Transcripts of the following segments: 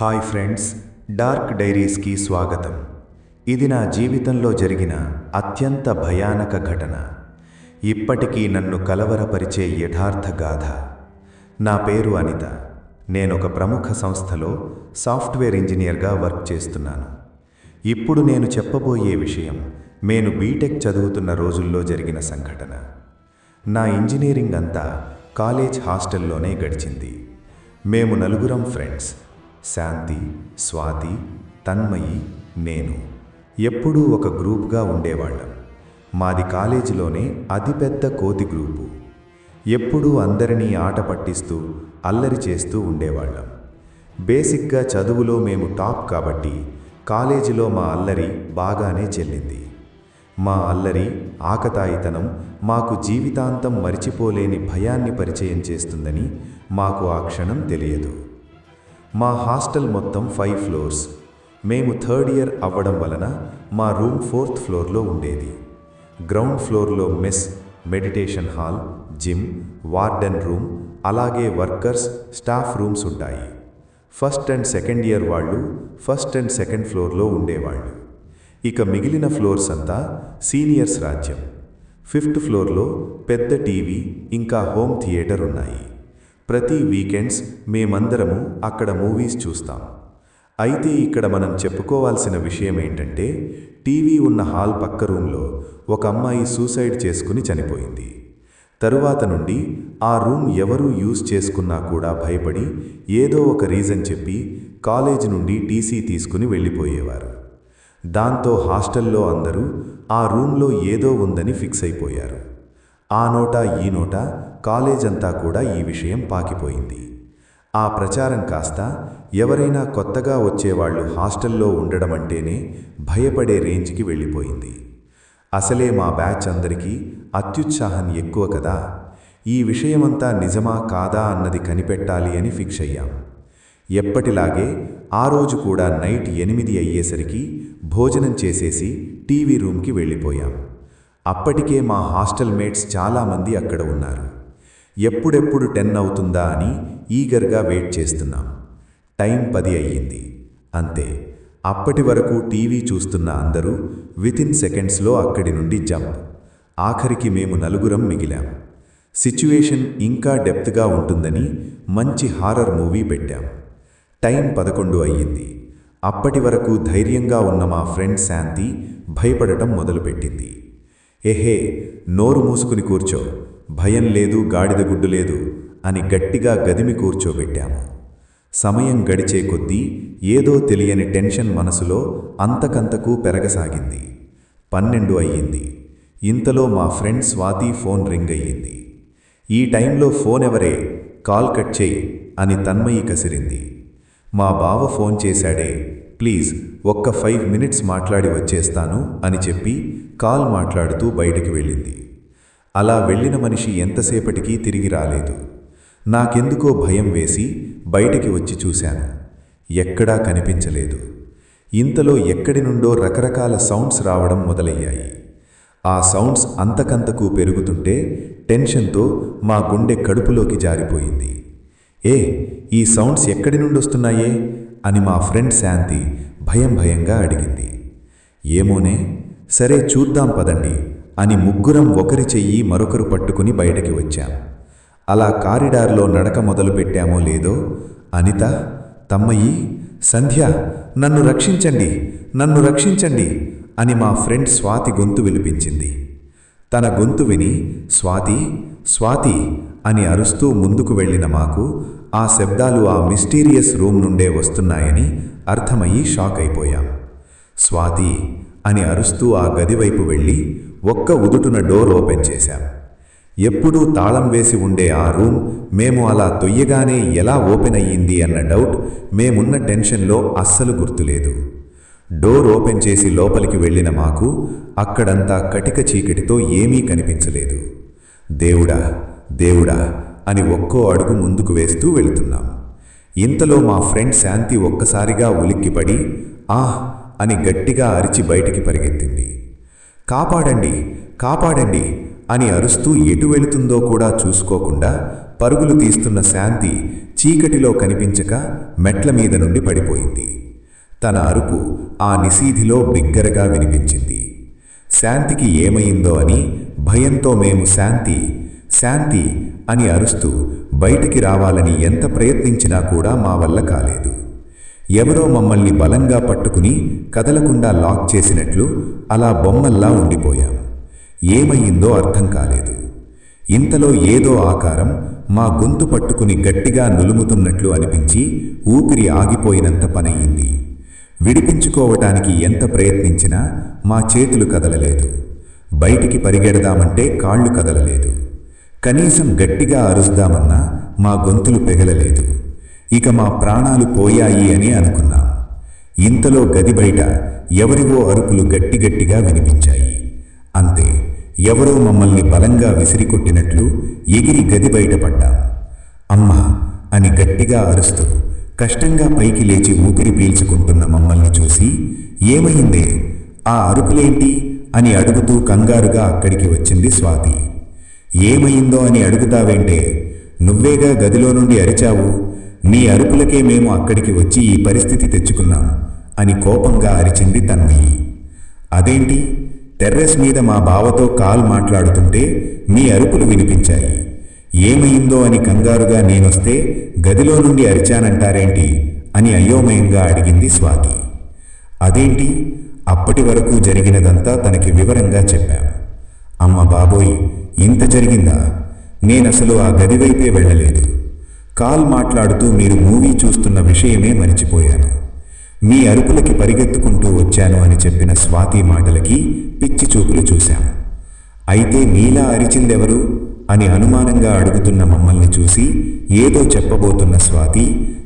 Hi friends, dark డైరీస్కి స్వాగతం. ఇది నా జీవితంలో జరిగిన అత్యంత భయానక ఘటన. ఇప్పటికీ నన్ను కలవరపరిచే యథార్థ గాథ. నా పేరు అనిత. నేనొక ప్రముఖ సంస్థలో సాఫ్ట్వేర్ ఇంజనీర్గా వర్క్ చేస్తున్నాను. ఇప్పుడు నేను చెప్పబోయే విషయం నేను బీటెక్ చదువుతున్న రోజుల్లో జరిగిన సంఘటన. నా ఇంజనీరింగ్ అంతా కాలేజ్ హాస్టల్లోనే గడిచింది. మేము నలుగురం ఫ్రెండ్స్, శాంతి, స్వాతి, తన్మయి, నేను ఎప్పుడూ ఒక గ్రూప్గా ఉండేవాళ్ళం. మాది కాలేజీలోనే అతిపెద్ద కోతి గ్రూపు. ఎప్పుడూ అందరినీ ఆట పట్టిస్తూ అల్లరి చేస్తూ ఉండేవాళ్ళం. బేసిక్గా చదువులో మేము టాప్ కాబట్టి కాలేజీలో మా అల్లరి బాగానే చెల్లింది. మా అల్లరి, ఆకతాయితనం మాకు జీవితాంతం మరిచిపోలేని భయాన్ని పరిచయం చేస్తుందని మాకు ఆ క్షణం తెలియదు. మా హాస్టల్ మొత్తం 5 ఫ్లోర్స్. మేము థర్డ్ ఇయర్ అవ్వడం వలన మా రూమ్ 4th ఫ్లోర్లో ఉండేది. గ్రౌండ్ ఫ్లోర్లో mess, meditation hall, gym, warden room, అలాగే వర్కర్స్, స్టాఫ్ రూమ్స్ ఉంటాయి. ఫస్ట్ అండ్ సెకండ్ ఇయర్ వాళ్ళు ఫస్ట్ అండ్ సెకండ్ ఫ్లోర్లో ఉండేవాళ్ళు. ఇక మిగిలిన ఫ్లోర్స్ అంతా సీనియర్స్ రాజ్యం. 5th ఫ్లోర్లో పెద్ద టీవీ ఇంకా హోమ్ థియేటర్ ఉన్నాయి. ప్రతి వీకెండ్స్ మేమందరము అక్కడ మూవీస్ చూస్తాం. అయితే ఇక్కడ మనం చెప్పుకోవాల్సిన విషయం ఏంటంటే, టీవీ ఉన్న హాల్ పక్క రూమ్లో ఒక అమ్మాయి సూసైడ్ చేసుకుని చనిపోయింది. తరువాత నుండి ఆ రూమ్ ఎవరూ యూజ్ చేసుకున్నా కూడా భయపడి ఏదో ఒక రీజన్ చెప్పి కాలేజ్ నుండి టీసీ తీసుకుని వెళ్ళిపోయేవారు. దాంతో హాస్టల్లో అందరూ ఆ రూమ్లో ఏదో ఉందని ఫిక్స్ అయిపోయారు. ఆ నోట ఈ నోట కాలేజ్ అంతా కూడా ఈ విషయం పాకిపోయింది. ఆ ప్రచారం కాస్త ఎవరైనా కొత్తగా వచ్చేవాళ్లు హాస్టల్లో ఉండడం అంటేనే భయపడే రేంజ్కి వెళ్ళిపోయింది. అసలే మా బ్యాచ్ అందరికీ అత్యుత్సాహం ఎక్కువ కదా. ఈ విషయమంతా నిజమా కాదా అన్నది కనిపెట్టాలి అని ఫిక్స్ అయ్యాం. ఎప్పటిలాగే ఆ రోజు కూడా నైట్ 8 అయ్యేసరికి భోజనం చేసేసి టీవీ రూమ్కి వెళ్ళిపోయాం. అప్పటికే మా హాస్టల్ మేట్స్ చాలామంది అక్కడ ఉన్నారు. ఎప్పుడెప్పుడు 10 అవుతుందా అని ఈగర్గా వెయిట్ చేస్తున్నాం. టైం 10 అయ్యింది. అంతే. అప్పటి వరకు టీవీ చూస్తున్న అందరూ వితిన్ సెకండ్స్లో అక్కడి నుండి జంప్. ఆఖరికి మేము నలుగురం మిగిలాం. సిచ్యువేషన్ ఇంకా డెప్త్గా ఉంటుందని మంచి హారర్ మూవీ పెట్టాం. టైం 11 అయ్యింది. అప్పటి వరకు ధైర్యంగా ఉన్న మా ఫ్రెండ్ శాంతి భయపడటం మొదలుపెట్టింది. ఏహే, నోరు మూసుకుని కూర్చో, భయం లేదు, గాడిద గుడ్డు లేదు అని గట్టిగా గదిమి కూర్చోబెట్టాము. సమయం గడిచే కొద్దీ ఏదో తెలియని టెన్షన్ మనసులో అంతకంతకు పెరగసాగింది. 12 అయ్యింది. ఇంతలో మా ఫ్రెండ్ స్వాతి ఫోన్ రింగ్ అయ్యింది. ఈ టైంలో ఫోన్ ఎవరే, కాల్ కట్ చేయి అని తన్మయి కసిరింది. మా బావ ఫోన్ చేశాడే, ప్లీజ్ ఒక్క 5 మినిట్స్ మాట్లాడి వచ్చేస్తాను అని చెప్పి కాల్ మాట్లాడుతూ బయటికి వెళ్ళింది. అలా వెళ్ళిన మనిషి ఎంతసేపటికి తిరిగి రాలేదు. నాకెందుకో భయం వేసి బయటికి వచ్చి చూశాను. ఎక్కడా కనిపించలేదు. ఇంతలో ఎక్కడి నుండో రకరకాల సౌండ్స్ రావడం మొదలయ్యాయి. ఆ సౌండ్స్ అంతకంతకు పెరుగుతుంటే టెన్షన్తో మా గుండె కడుపులోకి జారిపోయింది. ఈ సౌండ్స్ ఎక్కడి నుండొస్తున్నాయే అని మా ఫ్రెండ్ శాంతి భయంగా అడిగింది. ఏమోనే, సరే చూద్దాం పదండి అని ముగ్గురం ఒకరి చెయ్యి మరొకరు పట్టుకుని బయటికి వచ్చాం. అలా కారిడార్లో నడక మొదలుపెట్టామో లేదో అనిత, తమ్మయి, సంధ్య, నన్ను రక్షించండి, నన్ను రక్షించండి అని మా ఫ్రెండ్ స్వాతి గొంతు వినిపించింది. తన గొంతు విని స్వాతి, స్వాతి అని అరుస్తూ ముందుకు వెళ్ళిన మాకు ఆ శబ్దాలు ఆ మిస్టీరియస్ రూమ్ నుండే వస్తున్నాయని అర్థమయ్యి షాక్ అయిపోయాం. స్వాతి అని అరుస్తూ ఆ గదివైపు వెళ్ళి ఒక్క ఉదుటున డోర్ ఓపెన్ చేశాం. ఎప్పుడూ తాళం వేసి ఉండే ఆ రూమ్ మేము అలా తొయ్యగానే ఎలా ఓపెన్ అయ్యింది అన్న డౌట్ మేమున్న టెన్షన్లో అస్సలు గుర్తులేదు. డోర్ ఓపెన్ చేసి లోపలికి వెళ్ళిన మాకు అక్కడంతా కటిక చీకటితో ఏమీ కనిపించలేదు. దేవుడా దేవుడా అని ఒక్కో అడుగు ముందుకు వేస్తూ వెళుతున్నాం. ఇంతలో మా ఫ్రెండ్ శాంతి ఒక్కసారిగా ఉలిక్కిపడి ఆహ్ అని గట్టిగా అరిచి బయటికి పరిగెత్తింది. కాపాడండి, కాపాడండి అని అరుస్తూ ఎటు వెళుతుందో కూడా చూసుకోకుండా పరుగులు తీస్తున్న శాంతి చీకటిలో కనిపించక మెట్ల మీద నుండి పడిపోయింది. తన అరుపు ఆ నిశీధిలో బిగ్గరగా వినిపించింది. శాంతికి ఏమైందో అని భయంతో మేము శాంతి శాంతి అని అరుస్తూ బయటికి రావాలని ఎంత ప్రయత్నించినా కూడా మా వల్ల కాలేదు. ఎవరో మమ్మల్ని బలంగా పట్టుకుని కదలకుండా లాక్ చేసినట్లు అలా బొమ్మల్లా ఉండిపోయాం. ఏమయ్యిందో అర్థం కాలేదు. ఇంతలో ఏదో ఆకారం మా గొంతు పట్టుకుని గట్టిగా నులుముతున్నట్లు అనిపించి ఊపిరి ఆగిపోయినంత పనయ్యింది. విడిపించుకోవటానికి ఎంత ప్రయత్నించినా మా చేతులు కదలలేదు. బయటికి పరిగెడదామంటే కాళ్ళు కదలలేదు. కనీసం గట్టిగా అరుస్తామన్నా మా గొంతులు పెగలలేదు. ఇక మా ప్రాణాలు పోయాయి అని అనుకున్నాం. ఇంతలో గది బయట ఎవరివో అరుపులు గట్టిగట్టిగా వినిపించాయి. అంతే, ఎవరో మమ్మల్ని బలంగా విసిరికొట్టినట్లు ఎగిరి గది బయటపడ్డాం. అమ్మా అని గట్టిగా అరుస్తూ కష్టంగా పైకి లేచి ఊపిరి పీల్చుకుంటున్న మమ్మల్ని చూసి, ఏమైందే, ఆ అరుపులేంటి అని అడుగుతూ కంగారుగా అక్కడికి వచ్చింది స్వాతి. ఏమైందో అని అడుగుతావేంటే, నువ్వేగా గదిలో నుండి అరిచావు, నీ అరుపులకే మేము అక్కడికి వచ్చి ఈ పరిస్థితి తెచ్చుకున్నాం అని కోపంగా అరిచింది తన్మయి. అదేంటి, టెర్రస్ మీద మా బావతో కాల్ మాట్లాడుతుంటే మీ అరుపులు వినిపించాయి. ఏమైందో అని కంగారుగా నేనొస్తే గదిలో నుండి అరిచానంటారేంటి అని అయోమయంగా అడిగింది స్వాతి. అదేంటి, అప్పటి వరకు జరిగినదంతా తనకి వివరంగా చెప్పాం. అమ్మ బాబోయ్, ఇంత జరిగిందా? నేనసలు ఆ గది వైపే వెళ్ళలేదు. కాల్ మాట్లాడుతూ మీరు మూవీ చూస్తున్న విషయమే మరిచిపోయాను. మీ అరుపులకి పరిగెత్తుకుంటూ వచ్చాను అని చెప్పిన స్వాతి మాటలకి పిచ్చి చూపులు చూశాం. అయితే నీలా అరిచిందెవరు అని అనుమానంగా అడుగుతున్న మమ్మల్ని చూసి ఏదో చెప్పబోతున్న స్వాతి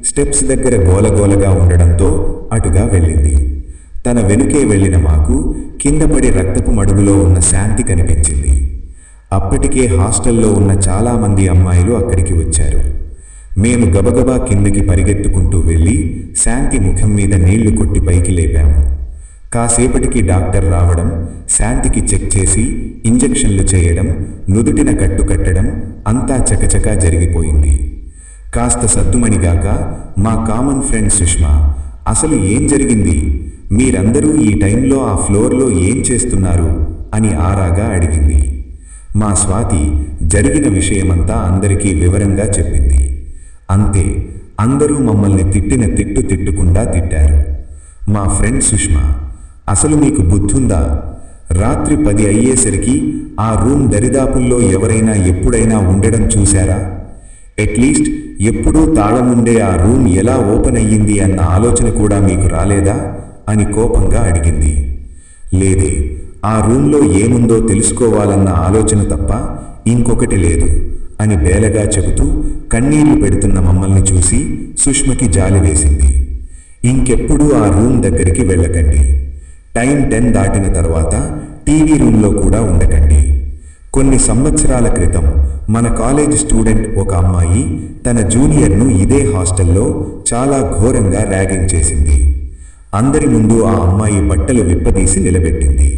స్టెప్స్ దగ్గర గోలగోలగా ఉండడంతో అటుగా వెళ్ళింది. తన వెనుకే వెళ్ళిన మాకు కిందపడి రక్తపు మడుగులో ఉన్న శాంతి కనిపించింది. అప్పటికే హాస్టల్లో ఉన్న చాలామంది అమ్మాయిలు అక్కడికి వచ్చారు. మేము గబగబా కిందకి పరిగెత్తుకుంటూ వెళ్ళి శాంతి ముఖం మీద నీళ్లు కొట్టి పైకి లేపాము. కాసేపటికి డాక్టర్ రావడం, శాంతికి చెక్ చేసి ఇంజెక్షన్లు చేయడం, నుదుటిన కట్టు కట్టడం అంతా చకచకా జరిగిపోయింది. కాస్త సద్దుమణిగాక మా కామన్ ఫ్రెండ్ సుష్మా, అసలు ఏం జరిగింది, మీరందరూ ఈ టైంలో ఆ ఫ్లోర్లో ఏం చేస్తున్నారు అని ఆరాగా అడిగింది. మా స్వాతి జరిగిన విషయమంతా అందరికీ వివరంగా చెప్పింది. అంతే, అందరూ మమ్మల్ని తిట్టిన తిట్టు తిట్టకుండా తిట్టారు. మా ఫ్రెండ్ సుష్మా, అసలు మీకు బుద్ధుందా? రాత్రి 10 అయ్యేసరికి ఆ రూమ్ దరిదాపుల్లో ఎవరైనా ఎప్పుడైనా ఉండడం చూశారా? అట్లీస్ట్ ఎప్పుడూ తాళముండే ఆ రూమ్ ఎలా ఓపెన్ అయ్యింది అన్న ఆలోచన కూడా మీకు రాలేదా అని కోపంగా అడిగింది. లేదే, ఆ రూమ్లో ఏముందో తెలుసుకోవాలన్న ఆలోచన తప్ప ఇంకొకటి లేదు అని బేలగా చెబుతూ కన్నీళ్లు పెడుతున్న మమ్మల్ని చూసి సుష్మకి జాలి వేసింది. ఇంకెప్పుడూ ఆ రూమ్ దగ్గరికి వెళ్ళకండి. టైం 10 దాటిన తర్వాత టీవీ రూమ్లో కూడా ఉండకండి. కొన్ని సంవత్సరాల క్రితం మన కాలేజ్ స్టూడెంట్ ఒక అమ్మాయి తన జూనియర్ను ఇదే హాస్టల్లో చాలా ఘోరంగా ర్యాగింగ్ చేసింది. అందరి ముందు ఆ అమ్మాయి బట్టలు విప్పదీసి నిలబెట్టింది.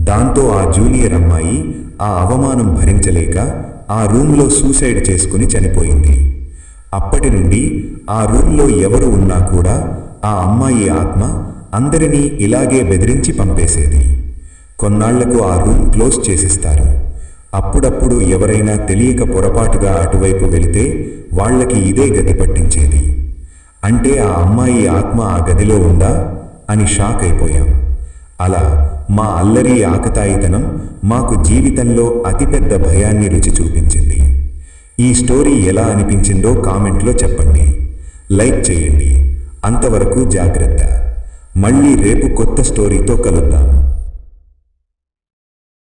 దాంతో ఆ జూనియర్ అమ్మాయి ఆ అవమానం భరించలేక ఆ రూమ్లో సూసైడ్ చేసుకుని చనిపోయింది. అప్పటి నుండి ఆ రూమ్లో ఎవరు ఉన్నా కూడా ఆ అమ్మాయి ఆత్మ అందరినీ ఇలాగే బెదిరించి పంపేసేది. కొన్నాళ్లకు ఆ రూమ్ క్లోజ్ చేసిస్తారు. అప్పుడప్పుడు ఎవరైనా తెలియక పొరపాటుగా అటువైపు వెళితే వాళ్లకి ఇదే గతి పట్టించేది. అంటే ఆ అమ్మాయి ఆత్మ ఆ గదిలో ఉందా అని షాక్ అయిపోయాం. అలా మా అల్లరి ఆకతాయితనం మాకు జీవితంలో అతిపెద్ద భయాన్ని రుచి చూపించింది. ఈ స్టోరీ ఎలా అనిపించిందో కామెంట్లో చెప్పండి, లైక్ చేయండి. అంతవరకు జాగ్రత్త. మళ్ళీ రేపు కొత్త స్టోరీతో కలుద్దాం.